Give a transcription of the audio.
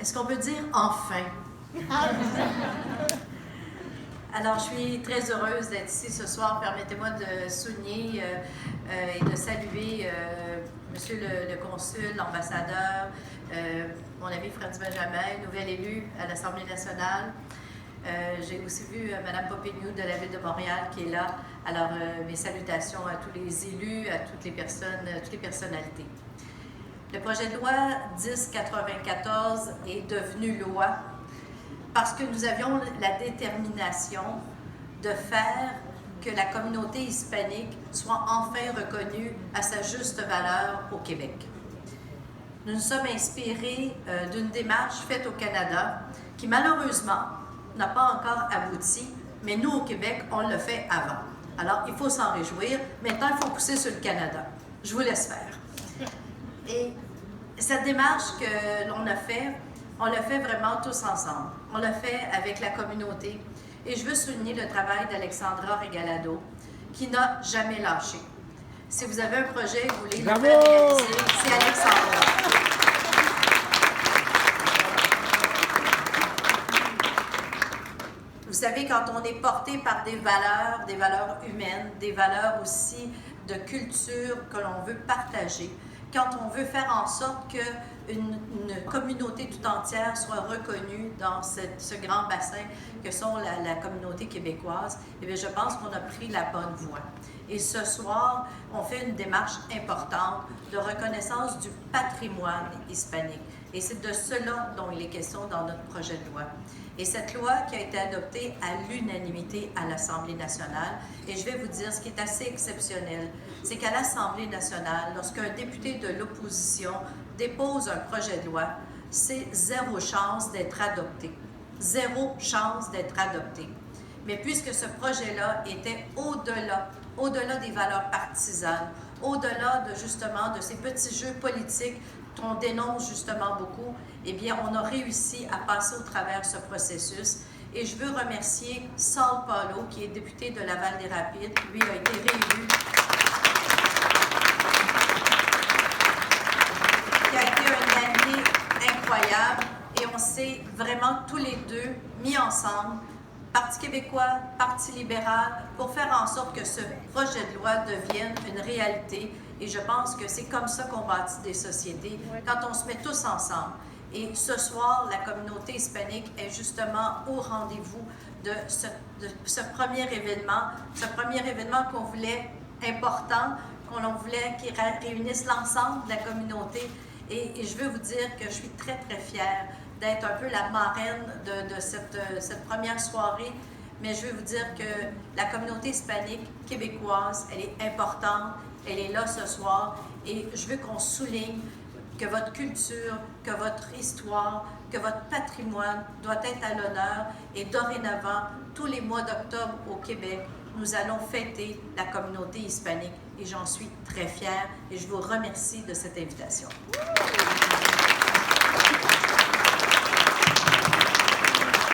Est-ce qu'on peut dire enfin? Alors, je suis très heureuse d'être ici ce soir. Permettez-moi de souligner et de saluer Monsieur le consul, l'ambassadeur, mon ami Franz Benjamin, nouvel élu à l'Assemblée nationale. J'ai aussi vu Mme Popignou de la Ville de Montréal qui est là. Alors, mes salutations à tous les élus, à toutes les personnes, à toutes les personnalités. Le projet de loi 1094 est devenu loi parce que nous avions la détermination de faire que la communauté hispanique soit enfin reconnue à sa juste valeur au Québec. Nous nous sommes inspirés d'une démarche faite au Canada qui malheureusement n'a pas encore abouti, mais nous au Québec, on l'a fait avant. Alors, il faut s'en réjouir. Maintenant, il faut pousser sur le Canada. Je vous laisse faire. Et cette démarche que l'on a fait, on l'a fait vraiment tous ensemble. On l'a fait avec la communauté. Et je veux souligner le travail d'Alexandra Regalado, qui n'a jamais lâché. Si vous avez un projet que vous voulez le faire réaliser, c'est Alexandra. Vous savez, quand on est porté par des valeurs humaines, des valeurs aussi de culture que l'on veut partager, quand on veut faire en sorte qu'une communauté tout entière soit reconnue dans ce grand bassin que sont la communauté québécoise, eh bien, je pense qu'on a pris la bonne voie. Et ce soir, on fait une démarche importante de reconnaissance du patrimoine hispanique. Et c'est de cela dont il est question dans notre projet de loi. Et cette loi qui a été adoptée à l'unanimité à l'Assemblée nationale, et je vais vous dire ce qui est assez exceptionnel, c'est qu'à l'Assemblée nationale, lorsqu'un député de l'opposition dépose un projet de loi, c'est zéro chance d'être adopté. Zéro chance d'être adopté. Mais puisque ce projet-là était au-delà des valeurs partisanes, au-delà justement de ces petits jeux politiques qu'on dénonce justement beaucoup, eh bien, on a réussi à passer au travers ce processus. Et je veux remercier Saul Paulo, qui est député de Laval-des-Rapides, qui lui a été réélu, qui a été un allié incroyable. Et on s'est vraiment tous les deux mis ensemble, Parti québécois, Parti libéral, pour faire en sorte que ce projet de loi devienne une réalité. Et je pense que c'est comme ça qu'on bâtit des sociétés, quand on se met tous ensemble. Et ce soir, la communauté hispanique est justement au rendez-vous de ce premier événement qu'on voulait important, qu'on voulait qui réunisse l'ensemble de la communauté. Et je veux vous dire que je suis très, très fière d'être un peu la marraine de cette première soirée. Mais je veux vous dire que la communauté hispanique québécoise, elle est importante, elle est là ce soir. Et je veux qu'on souligne que votre culture, que votre histoire, que votre patrimoine doit être à l'honneur. Et dorénavant, tous les mois d'octobre au Québec, nous allons fêter la communauté hispanique. Et j'en suis très fière et je vous remercie de cette invitation.